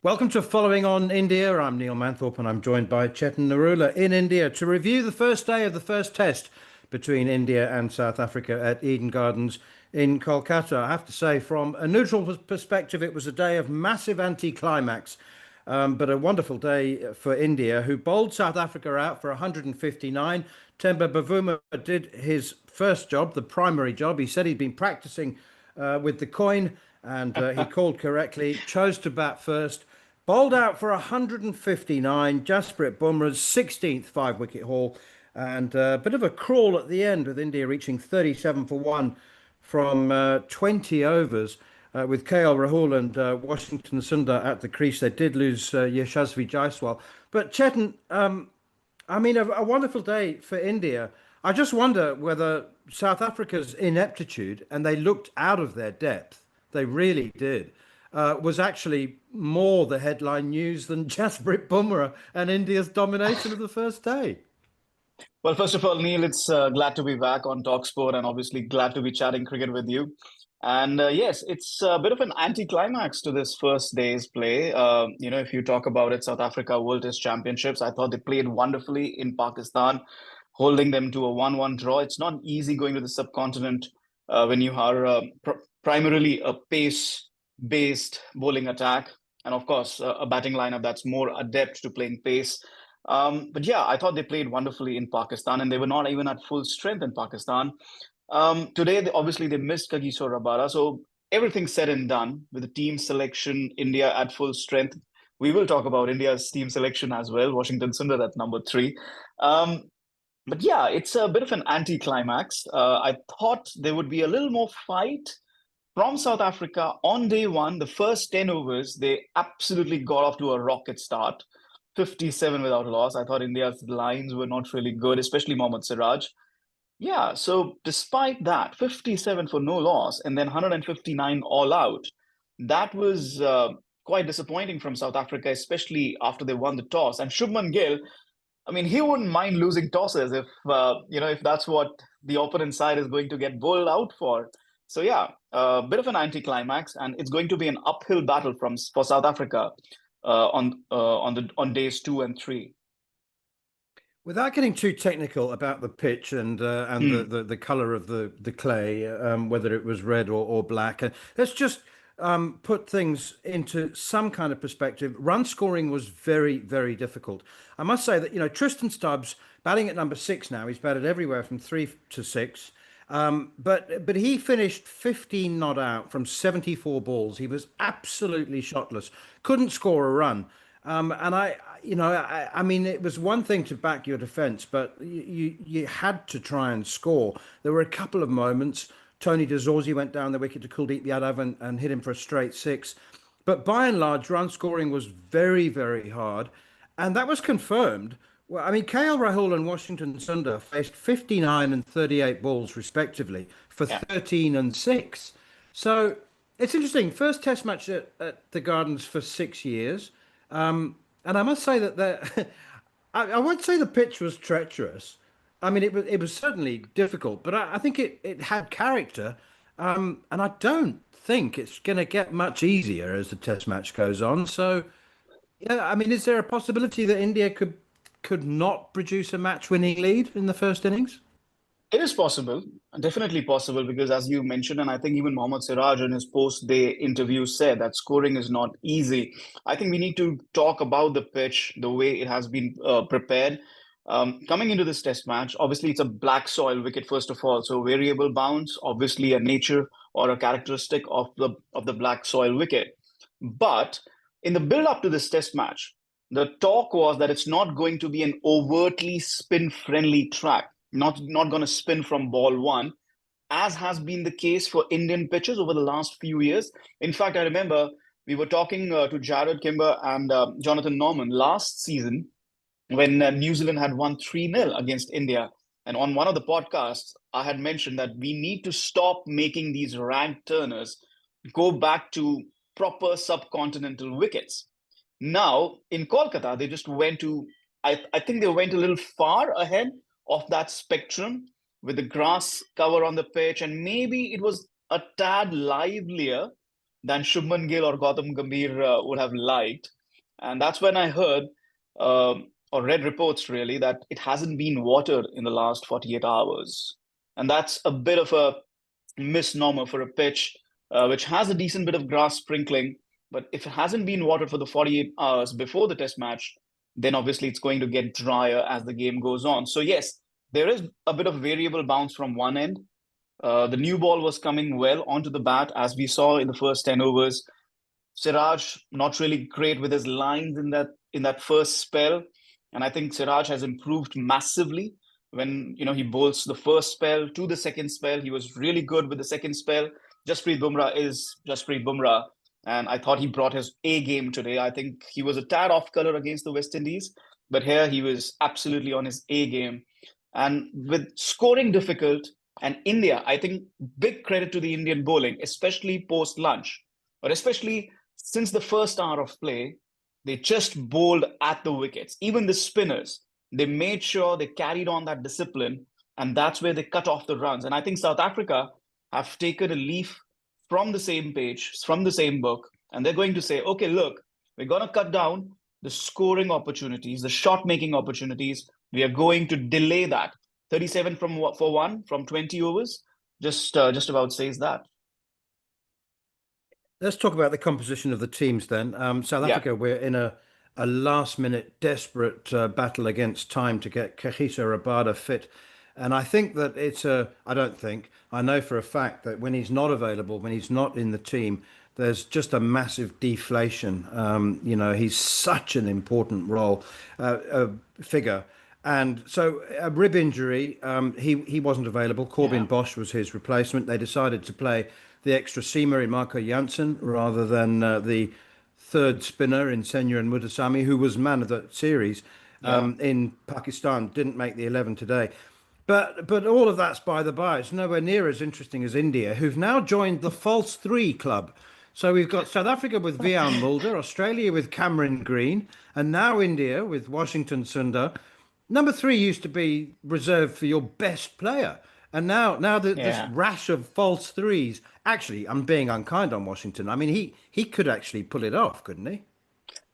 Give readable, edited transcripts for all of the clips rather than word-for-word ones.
Welcome to Following on India. I'm Neil Manthorp and I'm joined by Chetan Narula in India to review the first day of the first test between India and South Africa at Eden Gardens in Kolkata. I have to say, from a neutral perspective, it was a day of massive anticlimax, but a wonderful day for India, who bowled South Africa out for 159. Temba Bavuma did his first job, the primary job. He said he'd been practicing with the coin and he called correctly, chose to bat first. Bowled out for 159, Jasprit Bumrah's 16th five-wicket haul, and a bit of a crawl at the end with India reaching 37 for 1 from 20 overs. With KL Rahul and Washington Sundar at the crease, they did lose Yashasvi Jaiswal. But Chetan, a wonderful day for India. I just wonder whether South Africa's ineptitude, and they looked out of their depth, they really did, was actually more the headline news than Jasprit Bumrah and India's domination of the first day. Well, first of all, Neil, it's glad to be back on talkSPORT and obviously glad to be chatting cricket with you. And yes, it's a bit of an anticlimax to this first day's play. If you talk about it, South Africa World Test Championships, I thought they played wonderfully in Pakistan, holding them to a 1-1 draw. It's not easy going to the subcontinent when you are primarily a pace-based bowling attack. And of course, a batting lineup that's more adept to playing pace. But yeah, I thought they played wonderfully in Pakistan, and they were not even at full strength in Pakistan. Today, obviously, they missed Kagiso Rabada. So everything said and done with the team selection, India at full strength. We will talk about India's team selection as well. Washington Sundar at number 3. But yeah, it's a bit of an anticlimax. I thought there would be a little more fight from South Africa on day one. The first 10 overs, they absolutely got off to a rocket start. 57 without a loss. I thought India's lines were not really good, especially Mohammad Siraj. Yeah, so despite that, 57 for no loss and then 159 all out, that was quite disappointing from South Africa, especially after they won the toss. And Shubman Gill, I mean, he wouldn't mind losing tosses if that's what the opponent side is going to get bowled out for. So yeah, a bit of an anticlimax, and it's going to be an uphill battle for South Africa on days 2 and 3. Without getting too technical about the pitch and the color of the clay, whether it was red or black, let's just put things into some kind of perspective. Run scoring was very, very difficult. I must say that Tristan Stubbs batting at number 6 now. He's batted everywhere from 3 to 6. But he finished 15 not out from 74 balls. He was absolutely shotless. Couldn't score a run. I mean, it was one thing to back your defence, but you had to try and score. There were a couple of moments. Tony de Zorzi went down the wicket to Kuldeep Yadav and hit him for a straight 6. But by and large, run scoring was very, very hard. And that was confirmed. Well, I mean, KL Rahul and Washington Sundar faced 59 and 38 balls, respectively, for 13 and 6. So it's interesting. First test match at the Gardens for 6 years. And I must say that I won't say the pitch was treacherous. I mean, it was certainly difficult, but I think it had character. And I don't think it's going to get much easier as the test match goes on. So, yeah, I mean, is there a possibility that India could not produce a match-winning lead in the first innings? It is possible, definitely possible, because as you mentioned, and I think even Mohammad Siraj in his post-day interview said that scoring is not easy. I think we need to talk about the pitch, the way it has been prepared. Coming into this test match, obviously it's a black soil wicket, first of all, so variable bounce, obviously a nature or a characteristic of the black soil wicket. But in the build-up to this test match, the talk was that it's not going to be an overtly spin-friendly track. Not going to spin from ball 1, as has been the case for Indian pitches over the last few years. In fact, I remember we were talking to Jared Kimber and Jonathan Norman last season when New Zealand had won 3-0 against India. And on one of the podcasts, I had mentioned that we need to stop making these rank turners go back to proper subcontinental wickets. Now, in Kolkata, they just went to, I think they went a little far ahead of that spectrum with the grass cover on the pitch, and maybe it was a tad livelier than Shubman Gill or Gautam Gambhir would have liked. And that's when I heard or read reports really that it hasn't been watered in the last 48 hours. And that's a bit of a misnomer for a pitch which has a decent bit of grass sprinkling. But if it hasn't been watered for the 48 hours before the test match, then obviously it's going to get drier as the game goes on. So, yes, there is a bit of variable bounce from one end. The new ball was coming well onto the bat, as we saw in the first 10 overs. Siraj not really great with his lines in that first spell, and I think Siraj has improved massively when he bowls the first spell to the second spell. He was really good with the second spell. Jasprit Bumrah is Jasprit Bumrah, and I thought he brought his A game today. I think he was a tad off color against the West Indies, but here he was absolutely on his A game. And with scoring difficult, and India, I think big credit to the Indian bowling, especially post lunch, or especially since the first hour of play, they just bowled at the wickets. Even the spinners, they made sure they carried on that discipline, and that's where they cut off the runs. And I think South Africa have taken a leaf from the same page, from the same book, and they're going to say, okay, look, we're going to cut down the scoring opportunities, the shot making opportunities. We are going to delay that. 37 for one from 20 overs just about says that. Let's talk about the composition of the teams then. South Yeah. Africa, we're in a last-minute desperate battle against time to get Kagiso Rabada fit. And I think that I know for a fact that when he's not available, when he's not in the team, there's just a massive deflation. He's such an important figure. And so a rib injury, he wasn't available. Corbin Bosch was his replacement. They decided to play the extra seamer in Marco Jansen rather than the third spinner in Senyan Mutasamy, who was man of the series in Pakistan. Didn't make the 11 today. But all of that's by the by. It's nowhere near as interesting as India, who've now joined the false three club. So we've got South Africa with Vian Mulder, Australia with Cameron Green, and now India with Washington Sundar. Number three used to be reserved for your best player. And now this rash of false threes. Actually, I'm being unkind on Washington. I mean, he could actually pull it off, couldn't he?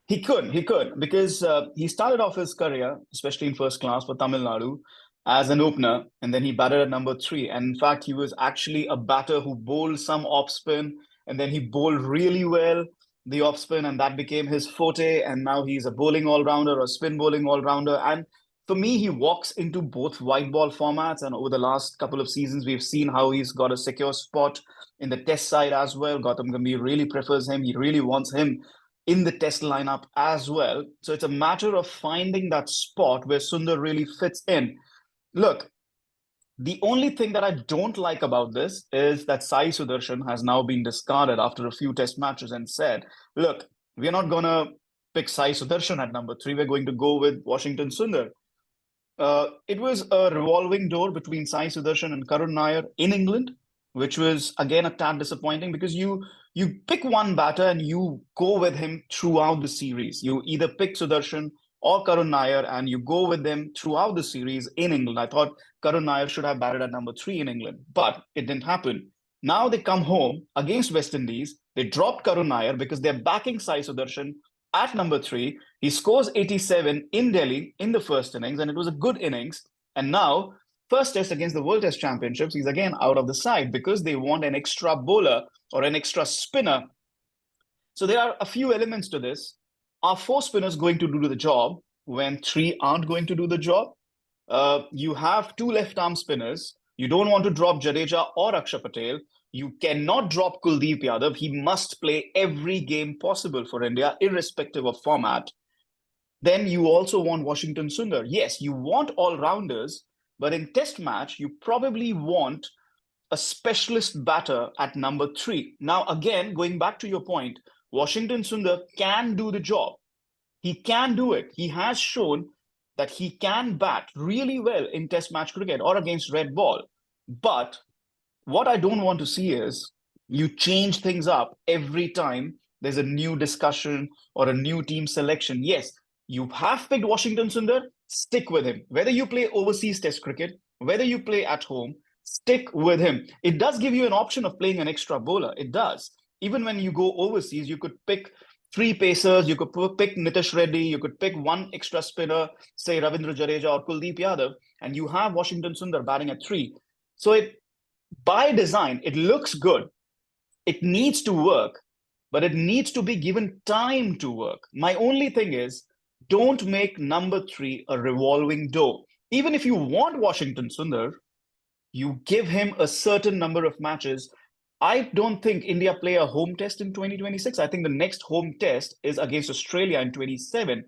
He could, because he started off his career, especially in first class for Tamil Nadu, as an opener, and then he batted at number three. And in fact, he was actually a batter who bowled some off spin, and then he bowled really well the off spin, and that became his forte. And now he's a bowling all rounder or spin bowling all rounder. And for me, he walks into both white ball formats. And over the last couple of seasons, we've seen how he's got a secure spot in the test side as well. Gautam Gambhir really prefers him. He really wants him in the test lineup as well. So it's a matter of finding that spot where Sundar really fits in. Look, the only thing that I don't like about this is that Sai Sudarshan has now been discarded after a few test matches and said, look, we're not going to pick Sai Sudarshan at number three. We're going to go with Washington Sundar. It was a revolving door between Sai Sudarshan and Karun Nair in England, which was again a tad disappointing because you pick one batter and you go with him throughout the series. You either pick Sudarshan or Karun Nair and you go with them throughout the series in England. I thought Karun Nair should have batted at number three in England, but it didn't happen. Now they come home against West Indies. They dropped Karun Nair because they're backing Sai Sudarshan at number three. He scores 87 in Delhi in the first innings, and it was a good innings. And now, first test against the World Test Championships, he's again out of the side because they want an extra bowler or an extra spinner. So there are a few elements to this. Are four spinners going to do the job when three aren't going to do the job? You have two left-arm spinners. You don't want to drop Jadeja or Akshar Patel. You cannot drop Kuldeep Yadav. He must play every game possible for India, irrespective of format. Then you also want Washington Sundar. Yes, you want all-rounders, but in test match, you probably want a specialist batter at number three. Now, again, going back to your point, Washington Sundar can do the job. He can do it. He has shown that he can bat really well in test match cricket or against red ball. But what I don't want to see is you change things up every time there's a new discussion or a new team selection. Yes, you have picked Washington Sundar, stick with him. Whether you play overseas test cricket, whether you play at home, stick with him. It does give you an option of playing an extra bowler. It does. even when you go overseas, you could pick three pacers, you could pick Nitish Reddy, you could pick one extra spinner, say Ravindra Jadeja or Kuldeep Yadav, and you have Washington Sundar batting at three. So by design, it looks good. It needs to work, but it needs to be given time to work. My only thing is, don't make number three a revolving door. Even if you want Washington Sundar, you give him a certain number of matches. I don't think India play a home test in 2026. I think the next home test is against Australia in 27.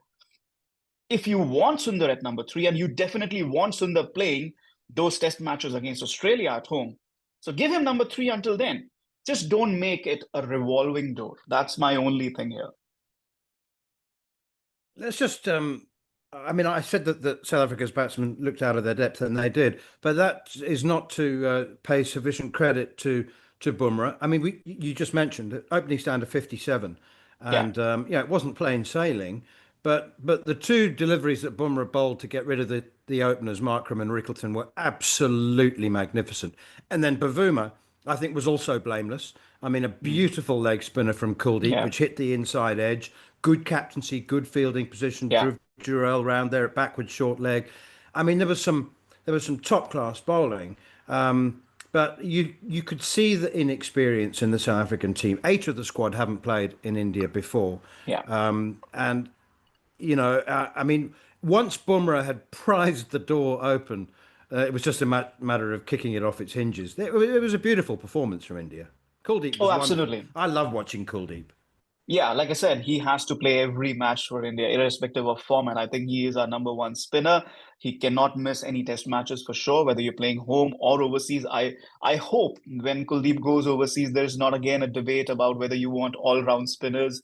If you want Sundar at number three, and you definitely want Sundar playing those test matches against Australia at home, so give him number three until then. Just don't make it a revolving door. That's my only thing here. Let's just, I mean, I said that South Africa's batsmen looked out of their depth, and they did, but that is not to pay sufficient credit to Bumrah. I mean, you just mentioned it, opening stand of 57, Yeah, and yeah, it wasn't plain sailing, but the two deliveries that Bumrah bowled to get rid of the openers, Markram and Rickleton, were absolutely magnificent. And then Bavuma, I think, was also blameless. I mean, a beautiful leg spinner from Kuldeep, yeah, which hit the inside edge. Good captaincy, good fielding position. yeah. Drew Durrell round there at backward short leg. I mean, there was some top class bowling. But you could see the inexperience in the South African team. Eight of the squad haven't played in India before, Yeah. and I mean, once Bumrah had prized the door open, it was just a matter of kicking it off its hinges. It was a beautiful performance from India. Kuldeep Oh, was wonderful. absolutely. I love watching Kuldeep. Yeah, like I said, he has to play every match for India, irrespective of format. I think he is our number one spinner. He cannot miss any test matches for sure, whether you're playing home or overseas. I hope when Kuldeep goes overseas, there's not again a debate about whether you want all-round spinners,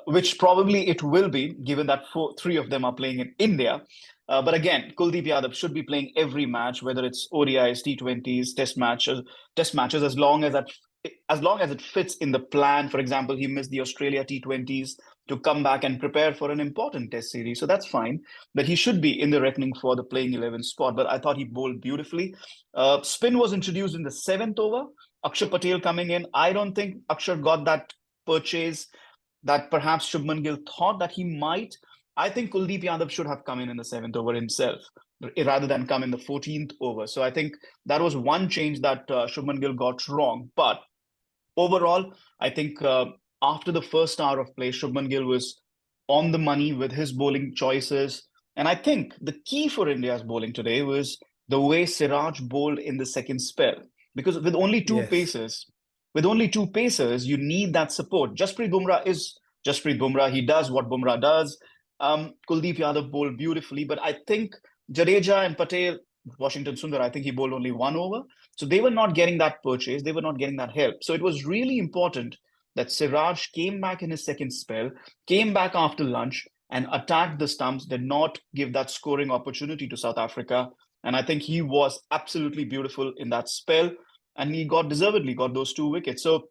which probably it will be, given that three of them are playing in India. But again, Kuldeep Yadav should be playing every match, whether it's ODIs, T20s, test matches, as long as it fits in the plan. For example, he missed the Australia T20s to come back and prepare for an important test series. So that's fine. But he should be in the reckoning for the playing 11 spot. But I thought he bowled beautifully. Spin was introduced in the seventh over. Akshar Patel coming in. I don't think Akshar got that purchase that perhaps Shubman Gill thought that he might. I think Kuldeep Yadav should have come in the seventh over himself rather than come in the 14th over. So I think that was one change that Shubman Gill got wrong. But overall, I think after the first hour of play, Shubman Gill was on the money with his bowling choices. And I think the key for India's bowling today was the way Siraj bowled in the second spell. Because Yes. with only two pacers, you need that support. Jasprit Bumrah is Jasprit Bumrah. He does what Bumrah does. Kuldeep Yadav bowled beautifully, but I think Jadeja and Patel, Washington Sundar, I think he bowled only one over. So they were not getting that purchase, they were not getting that help. So it was really important that Siraj came back in his second spell, came back after lunch and attacked the stumps, did not give that scoring opportunity to South Africa. And I think he was absolutely beautiful in that spell. And he deservedly got those two wickets. So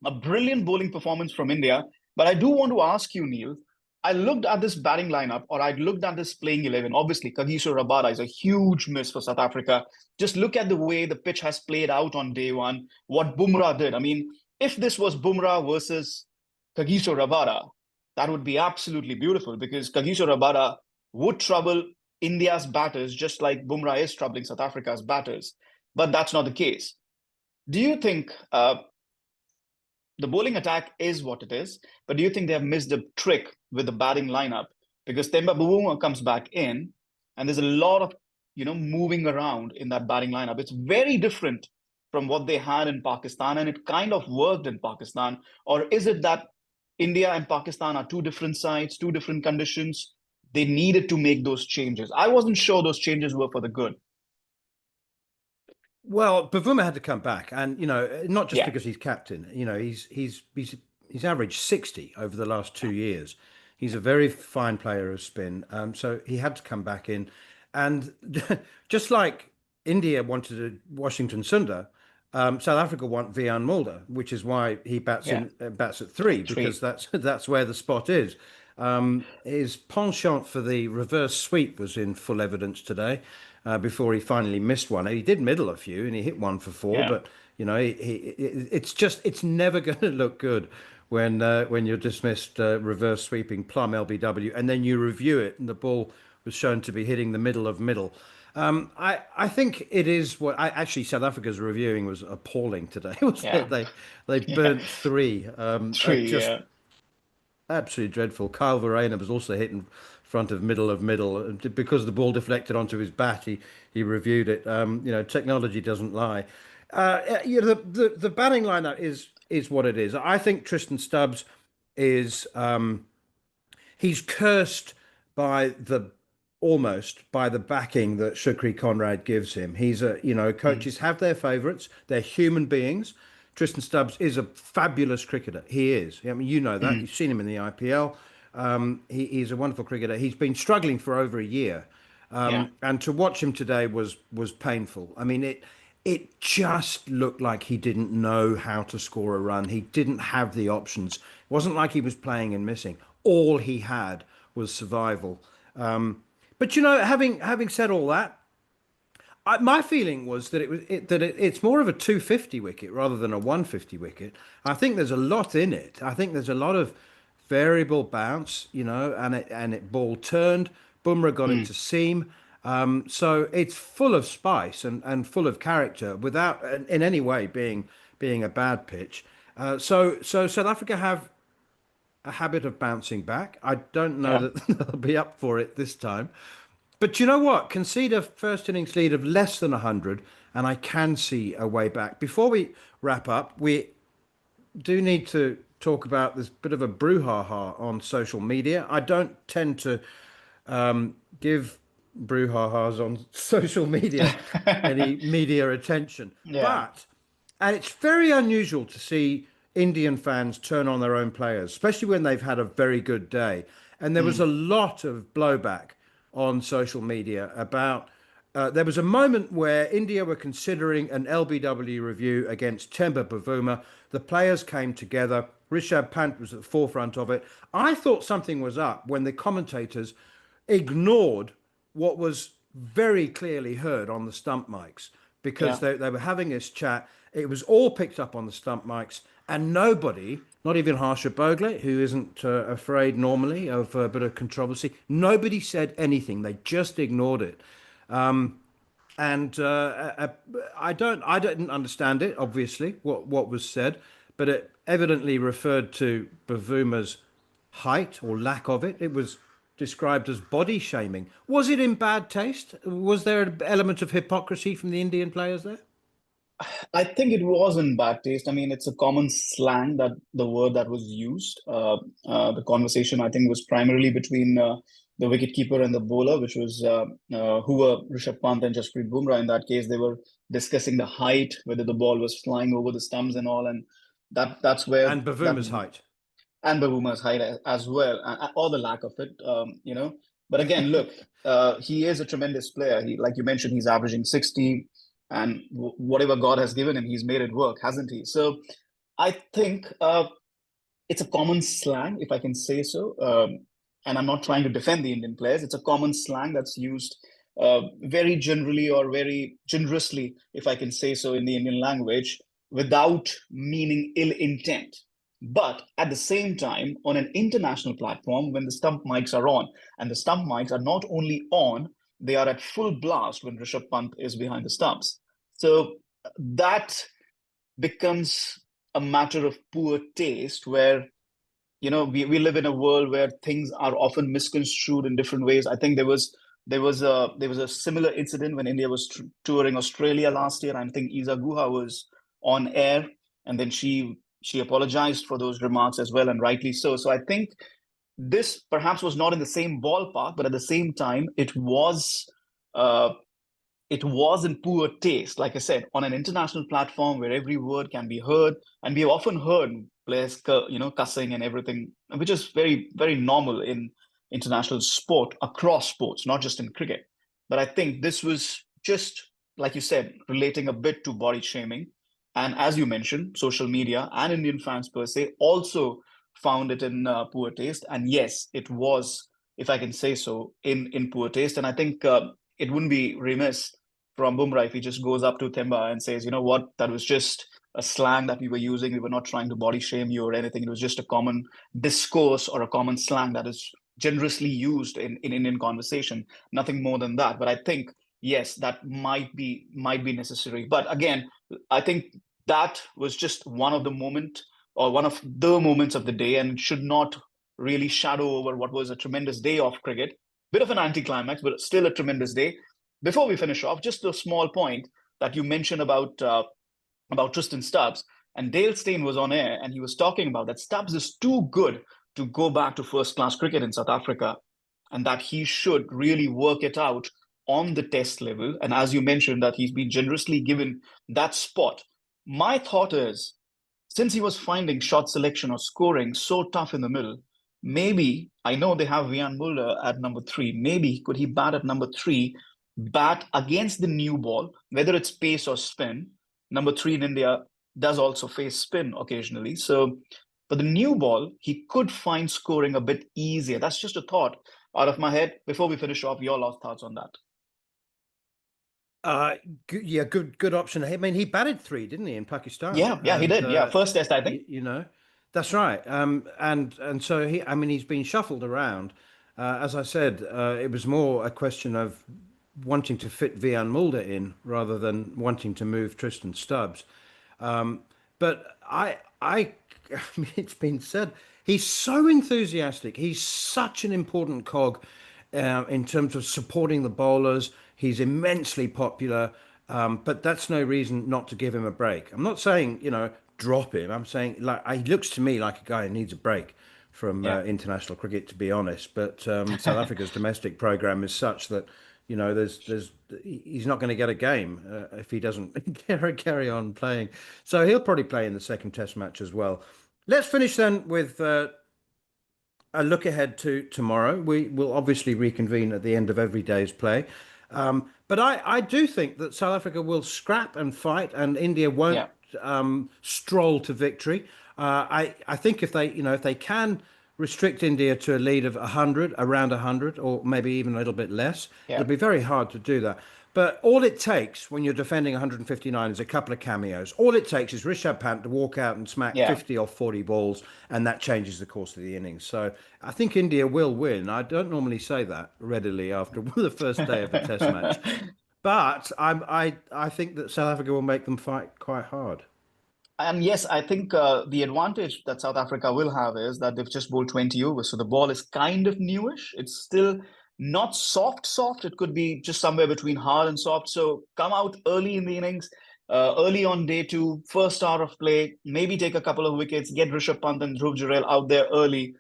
a brilliant bowling performance from India. But I do want to ask you, Neil, I looked at this batting lineup, or I looked at this playing 11. Obviously, Kagiso Rabada is a huge miss for South Africa. Just look at the way the pitch has played out on day one, what Bumrah did. I mean, if this was Bumrah versus Kagiso Rabada, that would be absolutely beautiful because Kagiso Rabada would trouble India's batters just like Bumrah is troubling South Africa's batters. But that's not the case. Do you think the bowling attack is what it is, but do you think they have missed a trick with the batting lineup? Because Temba Bavuma comes back in, and there's a lot of moving around in that batting lineup. It's very different from what they had in Pakistan, and it kind of worked in Pakistan. Or is it that India and Pakistan are two different sides, two different conditions? They needed to make those changes. I wasn't sure those changes were for the good. Well, Bavuma had to come back, and not just Yeah, because he's captain. He's averaged 60 over the last 2 years. He's a very fine player of spin, so he had to come back in, and just like India wanted a Washington Sundar, South Africa want Vian Mulder, which is why he yeah, bats at three, at because three. that's where the spot is. His penchant for the reverse sweep was in full evidence today, before he finally missed one. He did middle a few and he hit one for four, Yeah, but It's never going to look good when you're dismissed reverse sweeping plum LBW, and then you review it and the ball was shown to be hitting the middle of middle. I think it is what I actually South Africa's reviewing was appalling today. Wasn't Yeah. it? They Yeah. burnt three. Three. Just Yeah. absolutely dreadful. Kyle Verreynne was also hit in front of middle of middle because the ball deflected onto his bat. He reviewed it. Technology doesn't lie. The batting lineup is what it is. I think Tristan Stubbs is he's cursed by the almost by the backing that Shukri Conrad gives him. He's Mm. coaches have their favourites. They're human beings. Tristan Stubbs is a fabulous cricketer. He is. I mean, you know that. Mm. You've seen him in the IPL. He's a wonderful cricketer. He's been struggling for over a year, Yeah. and to watch him today was painful. I mean, it just looked like he didn't know how to score a run. He didn't have the options. It wasn't like he was playing and missing. All he had was survival. But having said all that, my feeling was that it's more of a 250 wicket rather than a 150 wicket. I think there's a lot in it. I think there's a lot of variable bounce, and it ball turned. Bumrah got it Mm. to seam. So it's full of spice and full of character without in any way being a bad pitch. So South Africa have a habit of bouncing back. I don't know Yeah. that they'll be up for it this time. But you know what? Concede a first innings lead of less than 100, and I can see a way back. Before we wrap up, we do need to talk about this bit of a brouhaha on social media. I don't tend to give brouhahas on social media any media attention. Yeah. And it's very unusual to see Indian fans turn on their own players, especially when they've had a very good day. And there was Mm. a lot of blowback on social media about. There was a moment where India were considering an LBW review against Temba Bavuma. The players came together. Rishabh Pant was at the forefront of it. I thought something was up when the commentators ignored what was very clearly heard on the stump mics because Yeah. they were having this chat. It was all picked up on the stump mics, and nobody, not even Harsha Bogle, who isn't afraid normally of a bit of controversy, nobody said anything. They just ignored it. And I didn't understand it, obviously, what was said, but it evidently referred to Bavuma's height or lack of it. It was described as body shaming. Was it in bad taste? Was there an element of hypocrisy from the Indian players there? I think it was in bad taste. I mean, it's a common slang that the word that was used. The conversation, I think, was primarily between the wicketkeeper and the bowler, which was who were Rishabh Pant and Jasprit Bumrah. In that case, they were discussing the height, whether the ball was flying over the stumps and all, and that's where And that Bavuma's height. and Bavuma's height as well, or the lack of it. But again, look, he is a tremendous player. He, like you mentioned, he's averaging 60, and whatever God has given him, he's made it work, hasn't he? So I think it's a common slang, if I can say so. And I'm not trying to defend the Indian players. It's a common slang that's used very generally or very generously, if I can say so, in the Indian language without meaning ill intent. But at the same time, on an international platform, when the stump mics are on, and the stump mics are not only on, they are at full blast when Rishabh Pant is behind the stumps. So that becomes a matter of poor taste where we live in a world where things are often misconstrued in different ways. I think there was a similar incident when India was touring Australia last year. I think Isa Guha was on air, and then she apologized for those remarks as well, and rightly so. So I think this perhaps was not in the same ballpark, but at the same time, uh, it was in poor taste, like I said, on an international platform where every word can be heard, and we have often heard players, cussing and everything, which is very, very normal in international sport across sports, not just in cricket. But I think this was just, like you said, relating a bit to body shaming, and as you mentioned, social media and Indian fans per se also found it in poor taste. And yes, it was, if I can say so, in poor taste. And I think it wouldn't be remiss from Bumrah if he just goes up to Temba and says, you know what, that was just a slang that we were using. We were not trying to body shame you or anything. It was just a common discourse or a common slang that is generously used in Indian conversation. Nothing more than that. But I think yes, that might be necessary. But again, I think that was just one of the moment or one of the moments of the day, and should not really shadow over what was a tremendous day of cricket. Bit of an anticlimax, but still a tremendous day. Before we finish off, just a small point that you mentioned about Tristan Stubbs, and Dale Steyn was on air and he was talking about that Stubbs is too good to go back to first class cricket in South Africa, and that he should really work it out on the test level. And as you mentioned, that he's been generously given that spot. My thought is, since he was finding shot selection or scoring so tough in the middle, maybe I know they have Vian Mulder at number three. Maybe could he bat at number three, bat against the new ball, whether it's pace or spin. Number three in India does also face spin occasionally. So for the new ball, he could find scoring a bit easier. That's just a thought out of my head. Before we finish off, your last thoughts on that? Yeah, good option. I mean, he batted three, didn't he, in Pakistan? Yeah, he And did. Yeah, first test, I think. you know, that's right. And so I mean, he's been shuffled around. As I said, it was more a question of wanting to fit Vian Mulder in rather than wanting to move Tristan Stubbs. But I mean, it's been said, he's so enthusiastic. He's such an important cog in terms of supporting the bowlers. He's immensely popular, but that's no reason not to give him a break. I'm not saying, drop him. I'm saying, like, he looks to me like a guy who needs a break from Yeah. international cricket, to be honest. But South Africa's domestic program is such that, he's not going to get a game if he doesn't carry on playing. So he'll probably play in the second Test match as well. Let's finish then with a look ahead to tomorrow. We will obviously reconvene at the end of every day's play. But I do think that South Africa will scrap and fight, and India won't Yeah. stroll to victory. I think if they can restrict India to a lead of 100, around 100, or maybe even a little bit less, Yeah. it'll be very hard to do that. But all it takes when you're defending 159 is a couple of cameos. All it takes is Rishabh Pant to walk out and smack Yeah. 50 or 40 balls, and that changes the course of the innings. So I think India will win. I don't normally say that readily after the first day of a Test match, but I think that South Africa will make them fight quite hard. And yes, I think the advantage that South Africa will have is that they've just bowled 20 overs. So the ball is kind of newish. It's still not soft. It could be just somewhere between hard and soft. So come out early in the innings, early on day two, first hour of play, maybe take a couple of wickets, get Rishabh Pant and Dhruv Jurel out there early.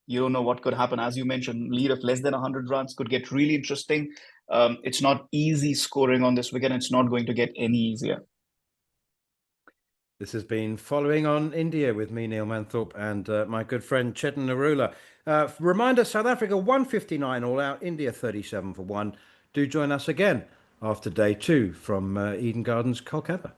You don't know what could happen. As you mentioned, lead of less than 100 runs could get really interesting. It's not easy scoring on this wicket, and it's not going to get any easier. This has been Following on India with me, Neil Manthorp, and my good friend Chetan Narula. Reminder, South Africa 159 all out, India 37 for 1. Do join us again after day two from Eden Gardens, Kolkata.